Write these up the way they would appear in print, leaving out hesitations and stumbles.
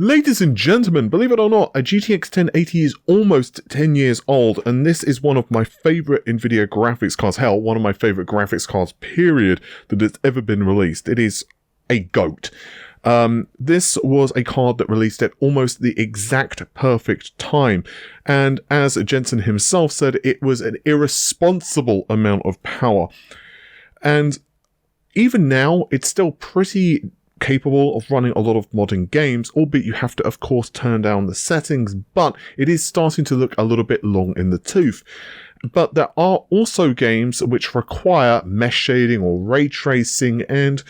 Ladies and gentlemen, believe it or not, a GTX 1080 is almost 10 years old, and this is one of my favorite Nvidia graphics cards, hell, one of my favorite graphics cards, period, that has ever been released. It is a GOAT. This was a card that released at almost the exact perfect time, and as Jensen himself said, it was an irresponsible amount of power. And even now, it's still pretty capable of running a lot of modern games, albeit you have to of course turn down the settings, but it is starting to look a little bit long in the tooth. But there are also games which require mesh shading or ray tracing, and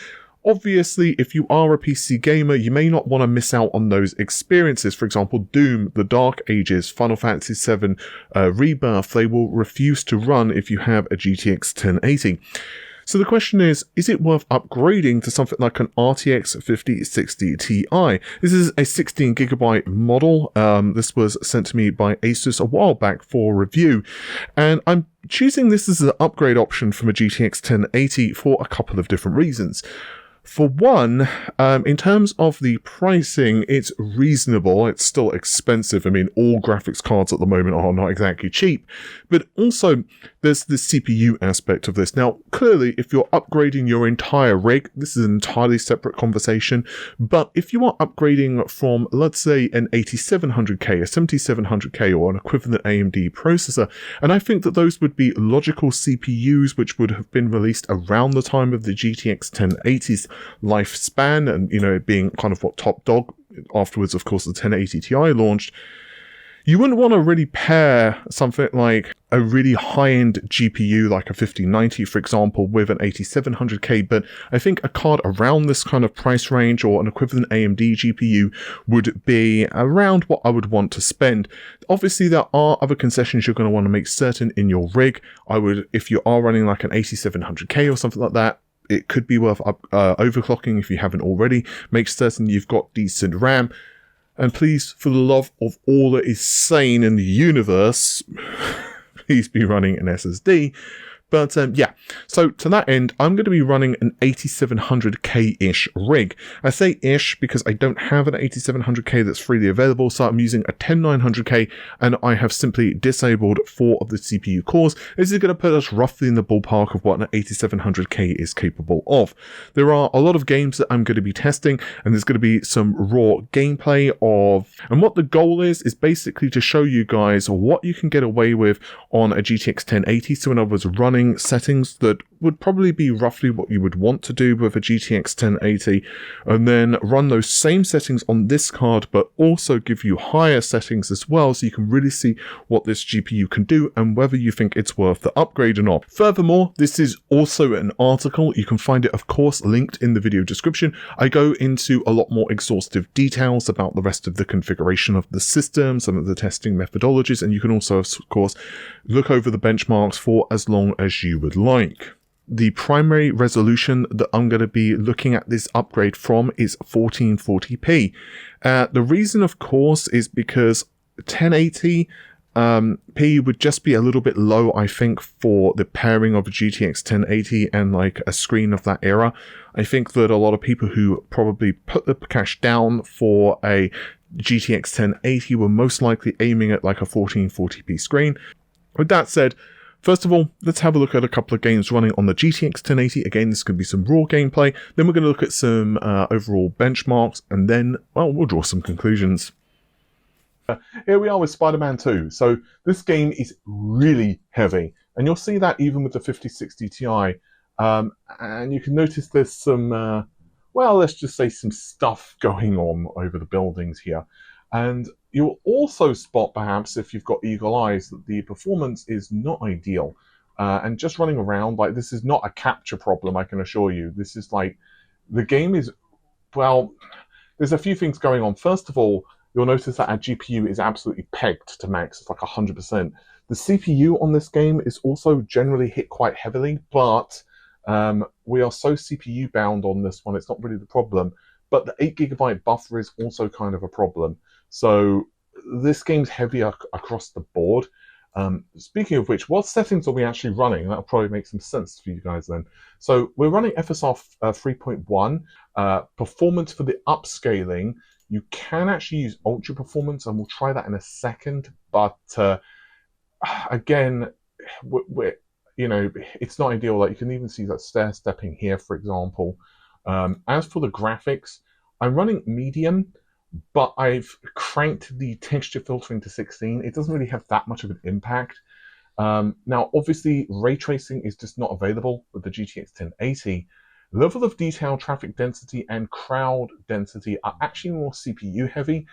obviously if you are a PC gamer you may not want to miss out on those experiences. For example, Doom, The Dark Ages, Final Fantasy VII Rebirth, they will refuse to run if you have a GTX 1080. So the question is it worth upgrading to something like an RTX 5060 Ti? This is a 16GB model. This was sent to me by Asus a while back for review, and I'm choosing this as an upgrade option from a GTX 1080 for a couple of different reasons. For one, in terms of the pricing, it's reasonable. It's still expensive. I mean, all graphics cards at the moment are not exactly cheap. But also, there's the CPU aspect of this. Now, clearly, if you're upgrading your entire rig, this is an entirely separate conversation. But if you are upgrading from, let's say, an 8700K, a 7700K, or an equivalent AMD processor, and I think that those would be logical CPUs which would have been released around the time of the GTX 1080's lifespan, and you know, it being kind of what top dog. Afterwards, of course, the 1080 Ti launched. You wouldn't want to really pair something like a really high-end GPU like a 5090, for example, with an 8700K, but I think a card around this kind of price range or an equivalent AMD GPU would be around what I would want to spend. Obviously, there are other concessions you're going to want to make certain in your rig. I would, if you are running like an 8700K or something like that, it could be worth overclocking if you haven't already. Make certain you've got decent RAM. And please, for the love of all that is sane in the universe, please be running an SSD. But yeah, so to that end, I'm going to be running an 8700K-ish rig. I say ish because I don't have an 8700K that's freely available, so I'm using a 10900K, and I have simply disabled 4 of the CPU cores. This is going to put us roughly in the ballpark of what an 8700K is capable of. There are a lot of games that I'm going to be testing, and there's going to be some raw gameplay of, and what the goal is basically to show you guys what you can get away with on a GTX 1080. So in other words, running settings that would probably be roughly what you would want to do with a GTX 1080, and then run those same settings on this card, but also give you higher settings as well, so you can really see what this GPU can do and whether you think it's worth the upgrade or not. Furthermore, this is also an article. You can find it, of course, linked in the video description. I go into a lot more exhaustive details about the rest of the configuration of the system, some of the testing methodologies, and you can also, of course, look over the benchmarks for as long as you would like. The primary resolution that I'm going to be looking at this upgrade from is 1440p. The reason, of course, is because 1080p would just be a little bit low, I think, for the pairing of a GTX 1080 and like a screen of that era. I think that a lot of people who probably put the cash down for a GTX 1080 were most likely aiming at like a 1440p screen. With that said, first of all, let's have a look at a couple of games running on the GTX 1080. Again, this could be some raw gameplay. Then we're going to look at some overall benchmarks, and then, well, we'll draw some conclusions. Here we are with Spider-Man 2. So this game is really heavy, and you'll see that even with the 5060 Ti. And you can notice there's some, well, let's just say some stuff going on over the buildings here. And you'll also spot, perhaps, if you've got eagle eyes, that the performance is not ideal. And just running around, like, this is not a capture problem, I can assure you. This is like, the game is, well, there's a few things going on. First of all, you'll notice that our GPU is absolutely pegged to max. It's like 100%. The CPU on this game is also generally hit quite heavily, but we are so CPU bound on this one, it's not really the problem. But the 8GB buffer is also kind of a problem. So this game's heavy across the board. Speaking of which, what settings are we actually running? That'll probably make some sense for you guys then. So we're running FSR 3.1. Performance for the upscaling, You can actually use ultra performance, and we'll try that in a second. But again, it's not ideal. Like you can even see that stair stepping here, for example. As for the graphics, I'm running medium, but I've cranked the texture filtering to 16. It doesn't really have that much of an impact. Now, obviously, ray tracing is just not available with the GTX 1080. Level of detail, traffic density, and crowd density are actually more CPU heavy.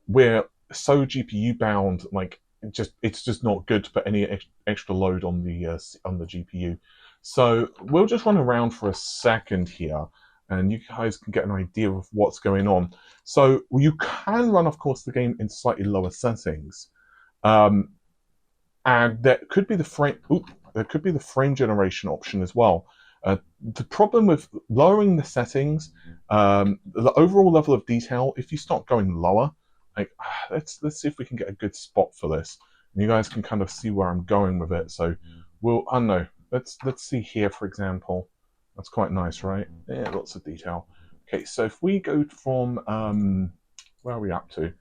We're so GPU bound, like it's just not good to put any extra load on the GPU. So we'll just run around for a second here, and you guys can get an idea of what's going on. So you can run, of course, the game in slightly lower settings. And there could be the frame generation option as well. The problem with lowering the settings, the overall level of detail, if you start going lower, like let's see if we can get a good spot for this. And you guys can kind of see where I'm going with it. So I don't know. Let's see here, for example. That's quite nice, right? Yeah, lots of detail. Okay, so if we go from where are we up to?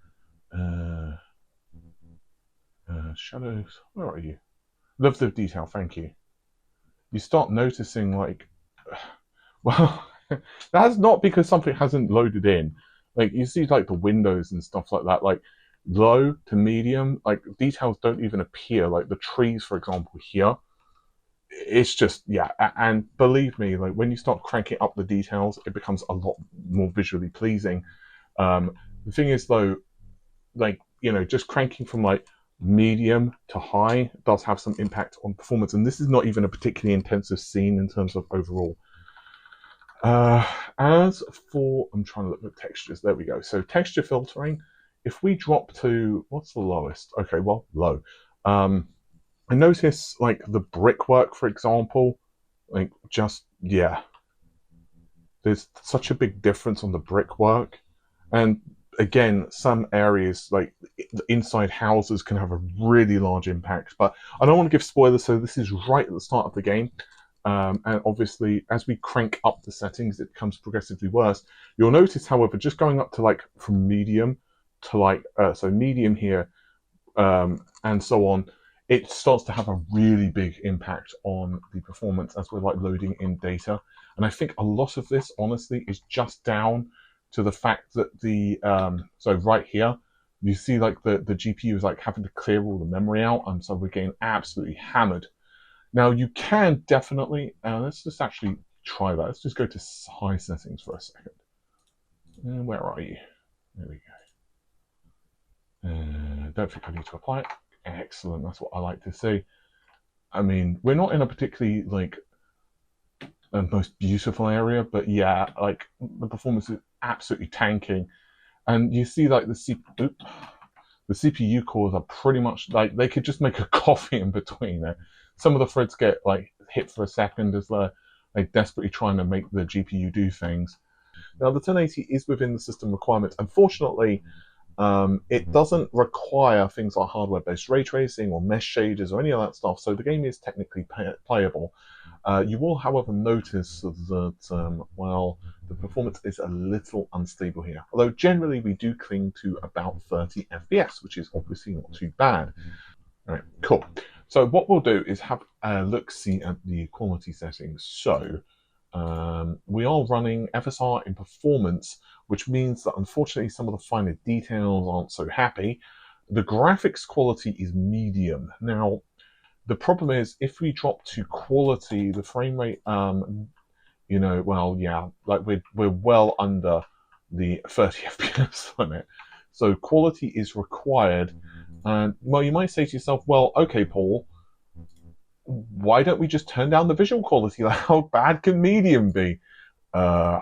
Shadows, where are you? Level of detail, thank you. You start noticing, like, well, that's not because something hasn't loaded in. Like, you see, like, the windows and stuff like that, like, low to medium, like, details don't even appear. Like, the trees, for example, here, it's just, yeah, and believe me, like, when you start cranking up the details, it becomes a lot more visually pleasing. The thing is, though, like, just cranking from, like, medium to high does have some impact on performance, and this is not even a particularly intensive scene in terms of overall. As for, I'm trying to look at textures, there we go. So texture filtering, if we drop to, what's the lowest? Okay, well, low. I notice, like, the brickwork, for example, like, just, yeah, there's such a big difference on the brickwork. And again, some areas, like the inside houses, can have a really large impact. But I don't want to give spoilers, so this is right at the start of the game. And obviously, as we crank up the settings, it becomes progressively worse. You'll notice, however, just going up to, like, from medium to, like, so medium here, and so on, it starts to have a really big impact on the performance as we're, like, loading in data. And I think a lot of this, honestly, is just down to the fact that the so right here, you see, like, the GPU is, like, having to clear all the memory out, and so we're getting absolutely hammered. Now you can definitely, let's just actually try that. Let's just go to high settings for a second. And where are you? There we go. Don't think I need to apply it. Excellent, that's what I like to see. I mean, we're not in a particularly, like, most beautiful area, but yeah, like, the performance is absolutely tanking. And you see, like, the CPU cores are pretty much, like, they could just make a coffee in between there. Some of the threads get, like, hit for a second as they're, like, desperately trying to make the GPU do things. Now, the 1080 is within the system requirements. Unfortunately, it doesn't require things like hardware-based ray tracing or mesh shaders or any of that stuff, so the game is technically playable. You will, however, notice that, well, the performance is a little unstable here. Although generally we do cling to about 30 FPS, which is obviously not too bad. All right, cool. So what we'll do is have a look-see at the quality settings. So we are running FSR in performance, which means that unfortunately some of the finer details aren't so happy. The graphics quality is medium. Now, the problem is if we drop to quality, the frame rate, well, yeah, like we're well under the 30 FPS limit. So quality is required. And, well, you might say to yourself, well, okay, Paul, why don't we just turn down the visual quality? Like, how bad can medium be? Yeah.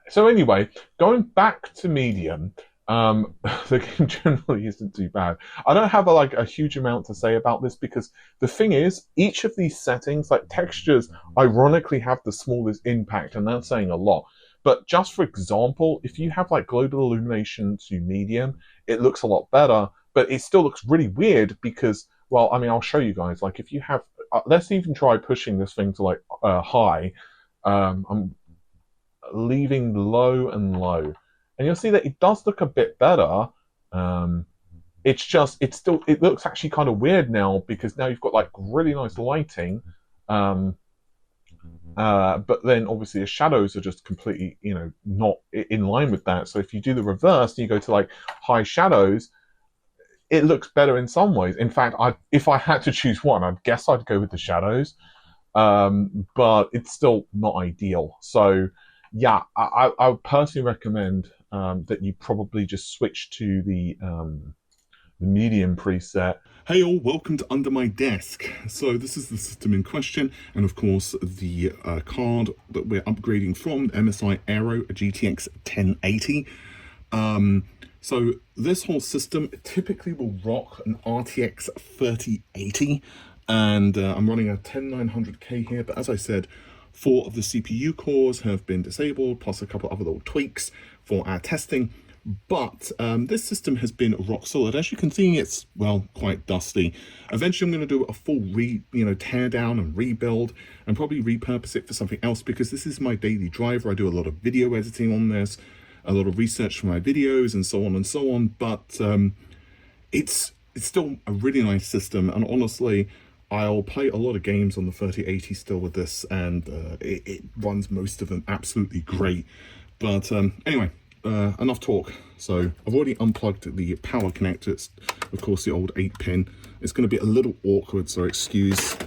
So anyway, going back to medium, the game generally isn't too bad. I don't have a huge amount to say about this because the thing is, each of these settings, like textures, ironically have the smallest impact, and that's saying a lot. But just for example, if you have, like, global illumination to medium, it looks a lot better, but it still looks really weird because, well, I mean, I'll show you guys. Like, if you have let's even try pushing this thing to like high. I'm leaving low and low, and you'll see that it does look a bit better. It's just, it looks actually kind of weird now because now you've got like really nice lighting. But then obviously the shadows are just completely, not in line with that. So if you do the reverse and you go to like high shadows, it looks better in some ways. In fact, if I had to choose one, I'd guess I'd go with the shadows. But it's still not ideal. So yeah, I would personally recommend that you probably just switch to the medium preset. Hey all, welcome to Under My Desk. So this is the system in question, and of course the card that we're upgrading from, MSI Aero GTX 1080. So this whole system typically will rock an RTX 3080, and I'm running a 10900K here, but as I said, 4 of the CPU cores have been disabled, plus a couple other little tweaks for our testing. But this system has been rock solid. As you can see, it's, well, quite dusty. Eventually, I'm going to do a full tear down and rebuild, and probably repurpose it for something else, because this is my daily driver. I do a lot of video editing on this, a lot of research for my videos, and so on and so on. But it's still a really nice system, and honestly, I'll play a lot of games on the 3080 still with this, and it runs most of them absolutely great. But anyway, enough talk. So I've already unplugged the power connector. It's of course the old 8-pin. It's going to be a little awkward, so excuse.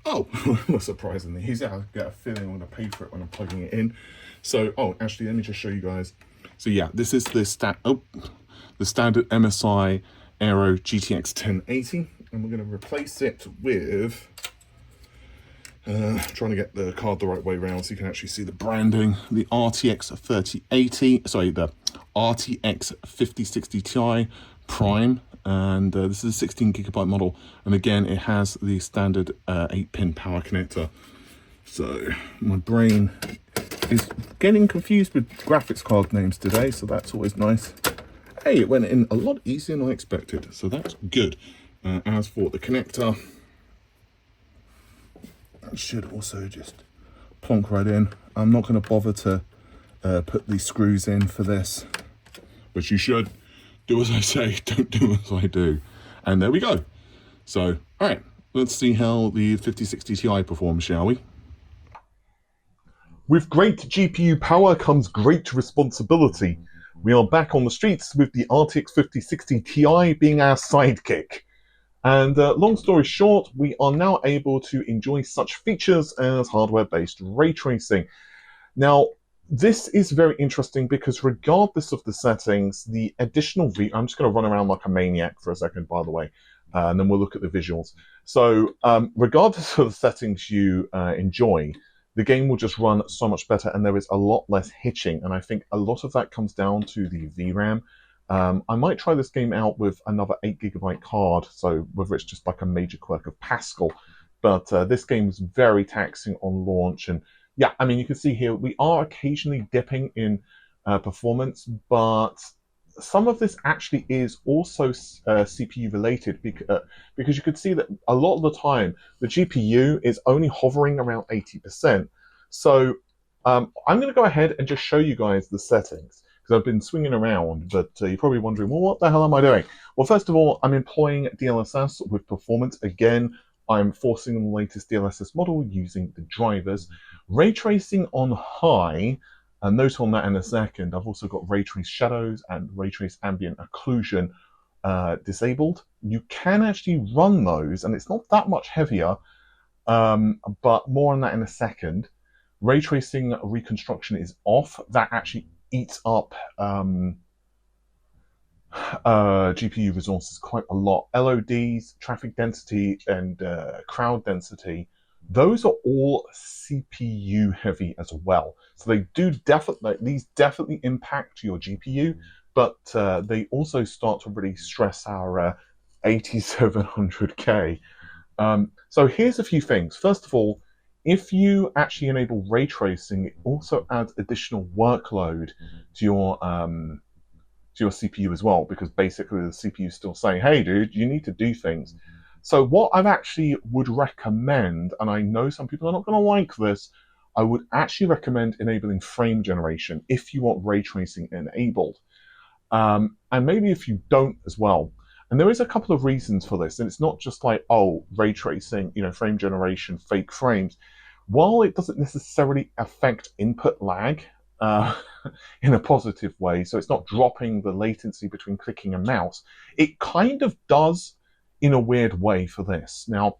Oh, well, surprisingly, I get a feeling I'm going to pay for it when I'm plugging it in. So, oh, actually, let me just show you guys. So yeah, this is the standard MSI Aero GTX 1080, and we're going to replace it with. Trying to get the card the right way around so you can actually see the branding. The RTX 3080, sorry, the RTX 5060 Ti Prime, and this is a 16GB model, and again it has the standard 8-pin power connector. So my brain is getting confused with graphics card names today, so that's always nice. Hey, it went in a lot easier than I expected, so that's good. As for the connector, that should also just plonk right in. I'm not going to bother to put these screws in for this, but you should do as I say, don't do as I do. And there we go. So, all right, let's see how the 5060 Ti performs, shall we? With great GPU power comes great responsibility. We are back on the streets with the RTX 5060 Ti being our sidekick. And long story short, we are now able to enjoy such features as hardware-based ray tracing. Now, this is very interesting because regardless of the settings, the additional I'm just going to run around like a maniac for a second, by the way, and then we'll look at the visuals. So regardless of the settings you enjoy, the game will just run so much better, and there is a lot less hitching. And I think a lot of that comes down to the VRAM. I might try this game out with another 8GB card, so whether it's just like a major quirk of Pascal. But this game is very taxing on launch. And yeah, I mean, you can see here, we are occasionally dipping in performance, but some of this actually is also CPU related, because you could see that a lot of the time, the GPU is only hovering around 80%. So I'm going to go ahead and just show you guys the settings. I've been swinging around, but you're probably wondering, well, what the hell am I doing? Well, first of all, I'm employing DLSS with performance. Again, I'm forcing the latest DLSS model using the drivers. Ray tracing on high, and note on that in a second. I've also got ray trace shadows and ray trace ambient occlusion disabled. You can actually run those, and it's not that much heavier, but more on that in a second. Ray tracing reconstruction is off. That actually eats up GPU resources quite a lot. LODs, traffic density, and crowd density, those are all CPU heavy as well. So they do these definitely impact your GPU, but they also start to really stress our 8700K. So here's a few things. First of all, if you actually enable ray tracing, it also adds additional workload to your CPU as well, because basically the CPU is still saying, hey dude, you need to do things. So what I actually would recommend, and I know some people are not going to like this, I would actually recommend enabling frame generation if you want ray tracing enabled. And maybe if you don't as well. And there is a couple of reasons for this, and it's not just like, oh, ray tracing, frame generation, fake frames. While it doesn't necessarily affect input lag uh, in a positive way, so it's not dropping the latency between clicking a mouse, it kind of does in a weird way for this. Now,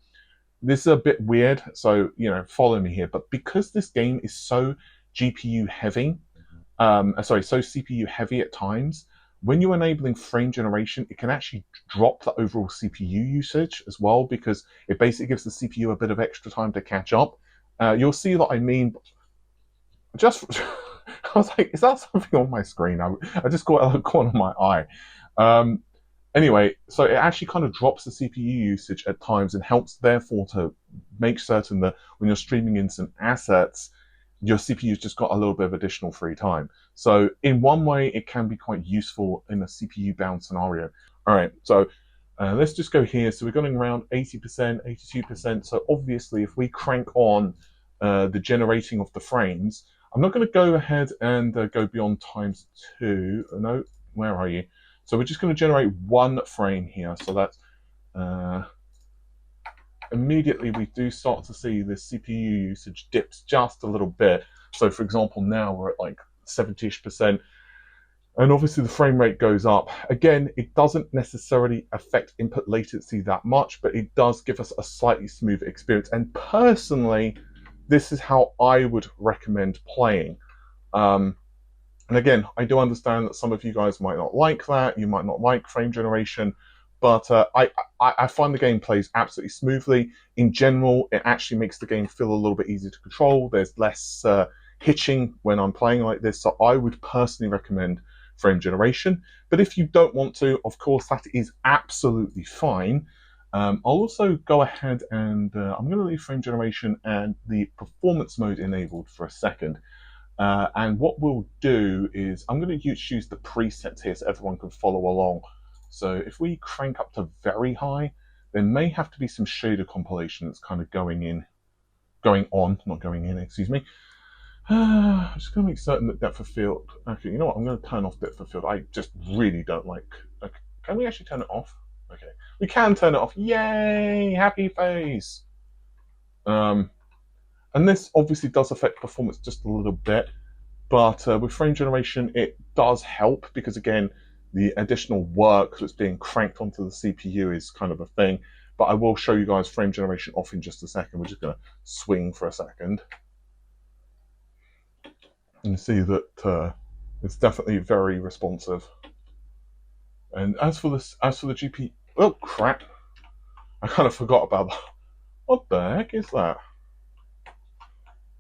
this is a bit weird, so follow me here. But because this game is so GPU heavy, so CPU heavy at times, when you're enabling frame generation, it can actually drop the overall CPU usage as well, because it basically gives the CPU a bit of extra time to catch up. You'll see that I mean, just I was like, is that something on my screen? I just got out of the corner of my eye. Anyway, so it actually kind of drops the CPU usage at times and helps therefore to make certain that when you're streaming in some assets, your CPU's just got a little bit of additional free time. So in one way, it can be quite useful in a CPU bound scenario. All right, so let's just go here. So we're going around 80%, 82%. So obviously, if we crank on the generating of the frames, I'm not going to go ahead and go beyond ×2. No, where are you? So we're just going to generate one frame here. So that's immediately we do start to see the CPU usage dips just a little bit. So for example, now we're at like 70-ish%. And obviously the frame rate goes up. Again, it doesn't necessarily affect input latency that much, but it does give us a slightly smoother experience. And personally, this is how I would recommend playing. And again, I do understand that some of you guys might not like that. You might not like frame generation, but I find the game plays absolutely smoothly. In general, it actually makes the game feel a little bit easier to control. There's less hitching when I'm playing like this, so I would personally recommend frame generation. But if you don't want to, of course, that is absolutely fine. I'll also go ahead and I'm going to leave frame generation and the performance mode enabled for a second. And what we'll do is I'm going to choose the presets here so everyone can follow along. So if we crank up to very high, there may have to be some shader compilation that's kind of going on, excuse me. I'm just going to make certain that depth of field, actually, you know what, I'm going to turn off depth of field. I just really don't like, okay, can we actually turn it off? Okay, we can turn it off. Yay, happy face. And this obviously does affect performance just a little bit, but with frame generation, it does help because, again, the additional work that's being cranked onto the CPU is kind of a thing. But I will show you guys frame generation off in just a second. We're just going to swing for a second. And you see that it's definitely very responsive. And as for the GPU, oh crap! I kind of forgot about that. What the heck is that?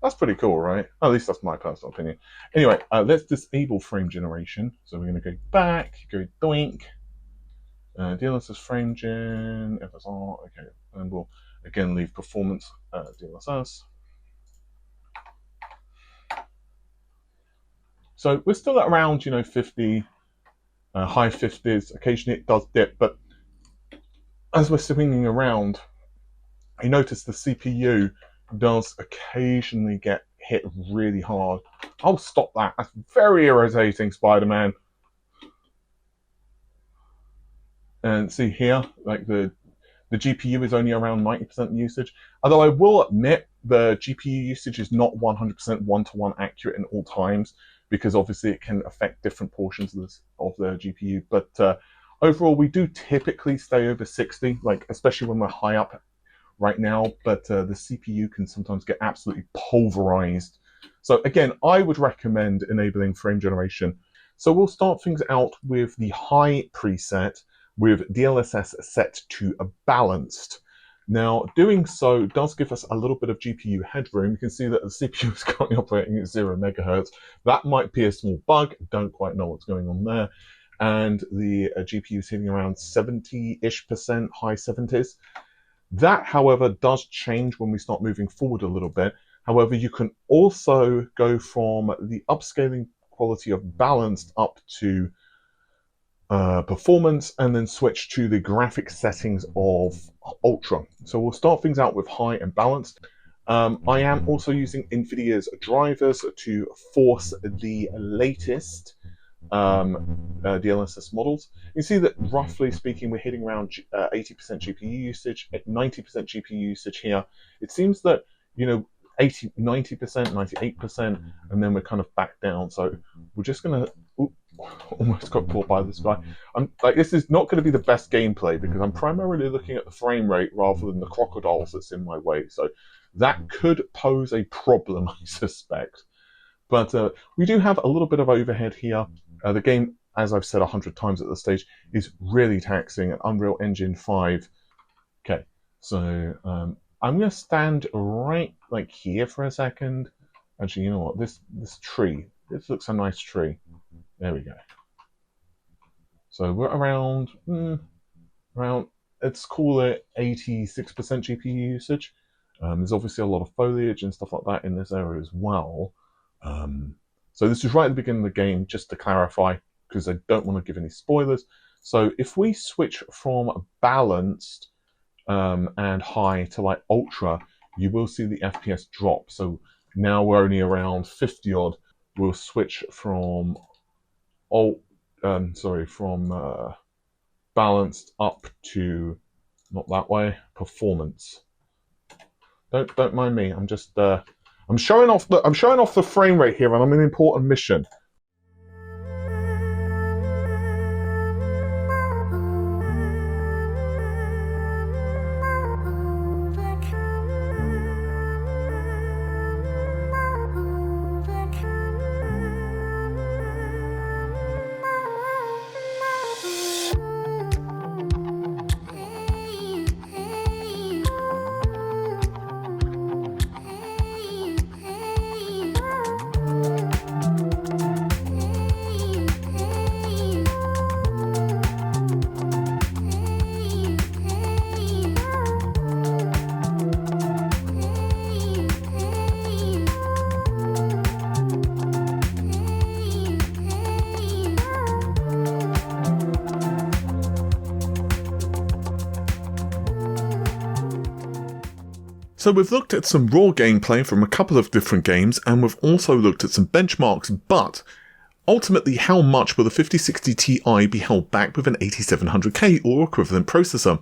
That's pretty cool, right? At least that's my personal opinion. Anyway, let's disable frame generation. So we're going to go back, go doink. DLSS frame gen, FSR, okay. And we'll again leave performance DLSS. So we're still at around, 50, high 50s. Occasionally it does dip, but as we're swinging around, you notice the CPU does occasionally get hit really hard. I'll stop that. That's very irritating, Spider-Man. And see here, like the GPU is only around 90% usage. Although I will admit the GPU usage is not 100% one-to-one accurate in all times, because obviously it can affect different portions of the GPU. But overall, we do typically stay over 60, like especially when we're high up right now, but the CPU can sometimes get absolutely pulverized. So again, I would recommend enabling frame generation. So we'll start things out with the high preset with DLSS set to a balanced. Now, doing so does give us a little bit of GPU headroom. You can see that the CPU is currently operating at 0 megahertz. That might be a small bug. Don't quite know what's going on there. And the GPU is hitting around 70-ish%, high 70s. That, however, does change when we start moving forward a little bit. However, you can also go from the upscaling quality of balanced up to performance, and then switch to the graphics settings of Ultra. So we'll start things out with high and balanced. I am also using Nvidia's drivers to force the latest DLSS models. You see that roughly speaking, we're hitting around 80% GPU usage, at 90% GPU usage here. It seems that, 80, 90%, 98%, and then we're kind of back down. So we're just going to... Almost got caught by this guy. This is not going to be the best gameplay because I'm primarily looking at the frame rate rather than the crocodiles that's in my way. So that could pose a problem, I suspect. But we do have a little bit of overhead here. The game, as I've said 100 times at this stage, is really taxing at Unreal Engine 5. Okay, so I'm going to stand right like here for a second. Actually, you know what? This tree. This looks a nice tree. There we go. So we're around, let's call it 86% GPU usage. There's obviously a lot of foliage and stuff like that in this area as well. So this is right at the beginning of the game, just to clarify, because I don't want to give any spoilers. So if we switch from balanced and high to like ultra, you will see the FPS drop. So now we're only around 50 odd. We'll switch from balanced up to, not that way, performance. Don't mind me. I'm just I'm showing off the frame rate here, and I'm in an important mission. So we've looked at some raw gameplay from a couple of different games, and we've also looked at some benchmarks, but ultimately how much will the 5060 Ti be held back with an 8700K or equivalent processor?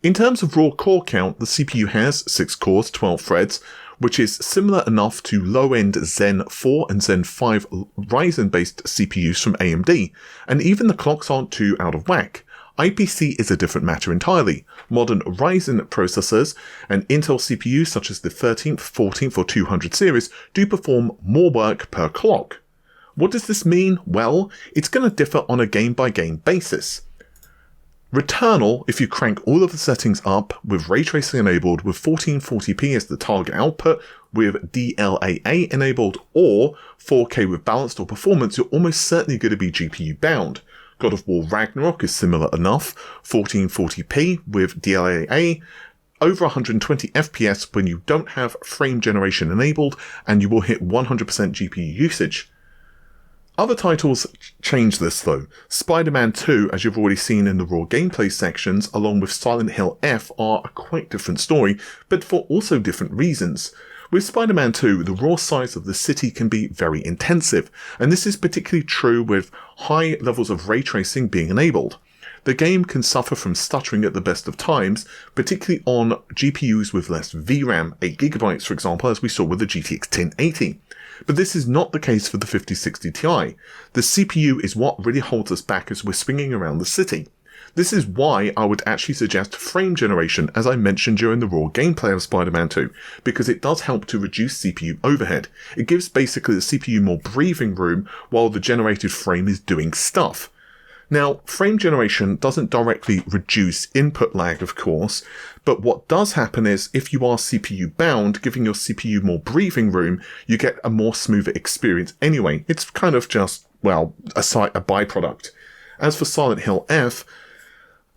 In terms of raw core count, the CPU has 6 cores, 12 threads, which is similar enough to low-end Zen 4 and Zen 5 Ryzen-based CPUs from AMD, and even the clocks aren't too out of whack. IPC is a different matter entirely. Modern Ryzen processors and Intel CPUs such as the 13th, 14th or 200 series do perform more work per clock. What does this mean? Well, it's going to differ on a game-by-game basis. Returnal, if you crank all of the settings up with ray tracing enabled with 1440p as the target output, with DLAA enabled, or 4K with balanced or performance, you're almost certainly going to be GPU bound. God of War Ragnarok is similar enough, 1440p with DLAA, over 120 FPS when you don't have frame generation enabled, and you will hit 100% GPU usage. Other titles change this though. Spider-Man 2, as you've already seen in the raw gameplay sections, along with Silent Hill F are a quite different story, but for also different reasons. With Spider-Man 2, the raw size of the city can be very intensive, and this is particularly true with high levels of ray tracing being enabled. The game can suffer from stuttering at the best of times, particularly on GPUs with less VRAM, 8GB for example, as we saw with the GTX 1080. But this is not the case for the 5060 Ti. The CPU is what really holds us back as we're swinging around the city. This is why I would actually suggest frame generation, as I mentioned during the raw gameplay of Spider-Man 2, because it does help to reduce CPU overhead. It gives basically the CPU more breathing room while the generated frame is doing stuff. Now, frame generation doesn't directly reduce input lag, of course, but what does happen is if you are CPU bound, giving your CPU more breathing room, you get a more smoother experience anyway. It's kind of just, well, a byproduct. As for Silent Hill F,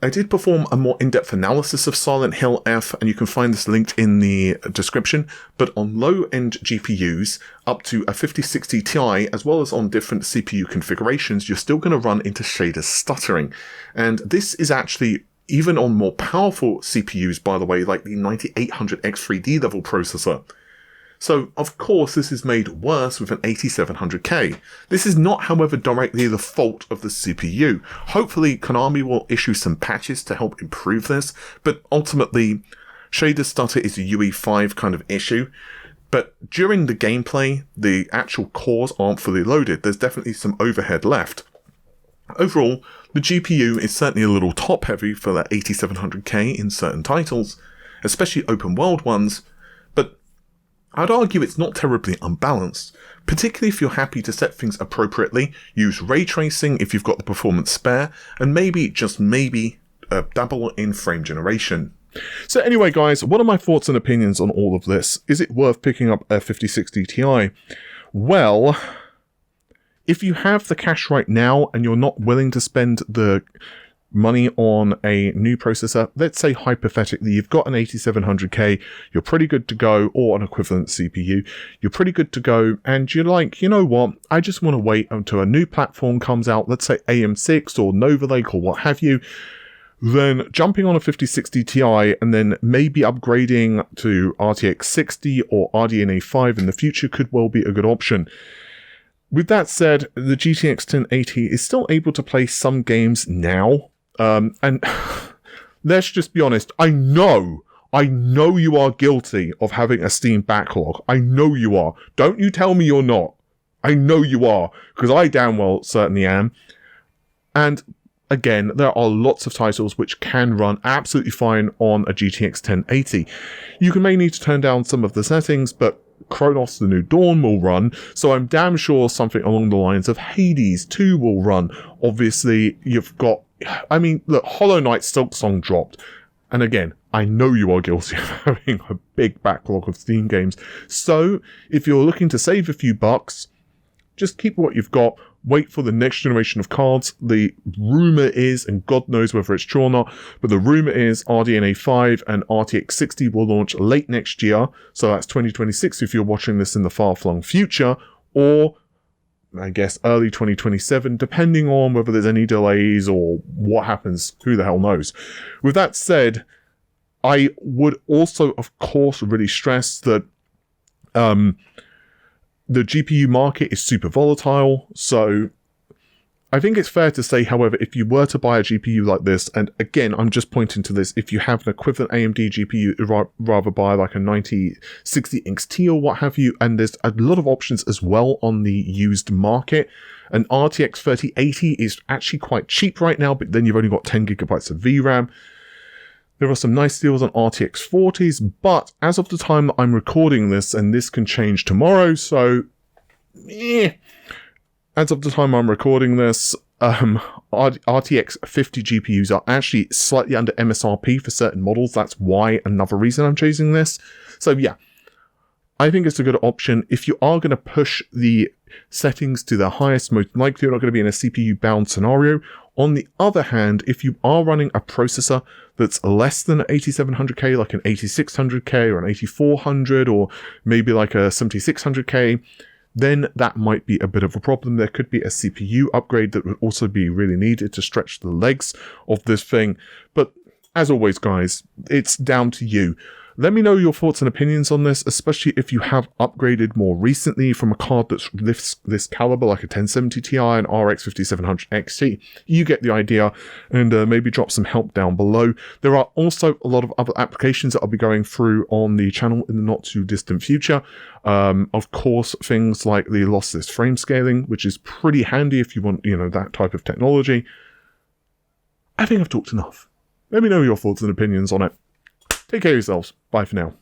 I did perform a more in-depth analysis of Silent Hill F, and you can find this linked in the description, but on low-end GPUs, up to a 5060 Ti, as well as on different CPU configurations, you're still going to run into shader stuttering. And this is actually, even on more powerful CPUs, by the way, like the 9800X3D level processor. So, of course, this is made worse with an 8700K. This is not, however, directly the fault of the CPU. Hopefully, Konami will issue some patches to help improve this, but ultimately, shader stutter is a UE5 kind of issue. But during the gameplay, the actual cores aren't fully loaded. There's definitely some overhead left. Overall, the GPU is certainly a little top-heavy for that 8700K in certain titles, especially open-world ones, but I'd argue it's not terribly unbalanced, particularly if you're happy to set things appropriately, use ray tracing if you've got the performance spare, and maybe, just maybe, dabble in frame generation. So anyway guys, what are my thoughts and opinions on all of this? Is it worth picking up a 5060 Ti? Well, if you have the cash right now and you're not willing to spend the money on a new processor, let's say hypothetically you've got an 8700K, you're pretty good to go, or an equivalent CPU, you're pretty good to go, and you're like, you know what, I just want to wait until a new platform comes out, let's say AM6 or Nova Lake or what have you, then jumping on a 5060 Ti and then maybe upgrading to RTX 60 or RDNA 5 in the future could well be a good option. With that said, the GTX 1080 is still able to play some games now, and let's just be honest, I know you are guilty of having a Steam backlog. I know you are. Don't you tell me you're not. I know you are, because I damn well certainly am. And again, there are lots of titles which can run absolutely fine on a GTX 1080. You may need to turn down some of the settings, but Chronos The New Dawn will run, so I'm damn sure something along the lines of Hades 2 will run. Obviously, you've got, I mean, look, Hollow Knight Silksong dropped, and again, I know you are guilty of having a big backlog of Steam games, so if you're looking to save a few bucks, just keep what you've got, wait for the next generation of cards. The rumour is, and God knows whether it's true or not, but the rumour is RDNA 5 and RTX 60 will launch late next year, so that's 2026 if you're watching this in the far-flung future, or I guess early 2027, depending on whether there's any delays or what happens, who the hell knows. With that said, I would also, of course, really stress that the GPU market is super volatile, so I think it's fair to say, however, if you were to buy a GPU like this, and again, I'm just pointing to this, if you have an equivalent AMD GPU, rather buy like a 9060 XT or what have you, and there's a lot of options as well on the used market. An RTX 3080 is actually quite cheap right now, but then you've only got 10 gigabytes of VRAM. There are some nice deals on RTX 40s, but as of the time that I'm recording this, and this can change tomorrow, so as of the time I'm recording this, RTX 50 GPUs are actually slightly under MSRP for certain models. That's why, another reason I'm choosing this. So yeah, I think it's a good option. If you are going to push the settings to their highest, most likely you're not going to be in a CPU bound scenario. On the other hand, if you are running a processor that's less than an 8700K, like an 8600K or an 8400, or maybe like a 7600K, then that might be a bit of a problem. There could be a CPU upgrade that would also be really needed to stretch the legs of this thing. But as always, guys, it's down to you. Let me know your thoughts and opinions on this, especially if you have upgraded more recently from a card that's this caliber, like a 1070 Ti and RX 5700 XT. You get the idea, and maybe drop some help down below. There are also a lot of other applications that I'll be going through on the channel in the not too distant future. Of course, things like the lossless frame scaling, which is pretty handy if you want, that type of technology. I think I've talked enough. Let me know your thoughts and opinions on it. Take care of yourselves. Bye for now.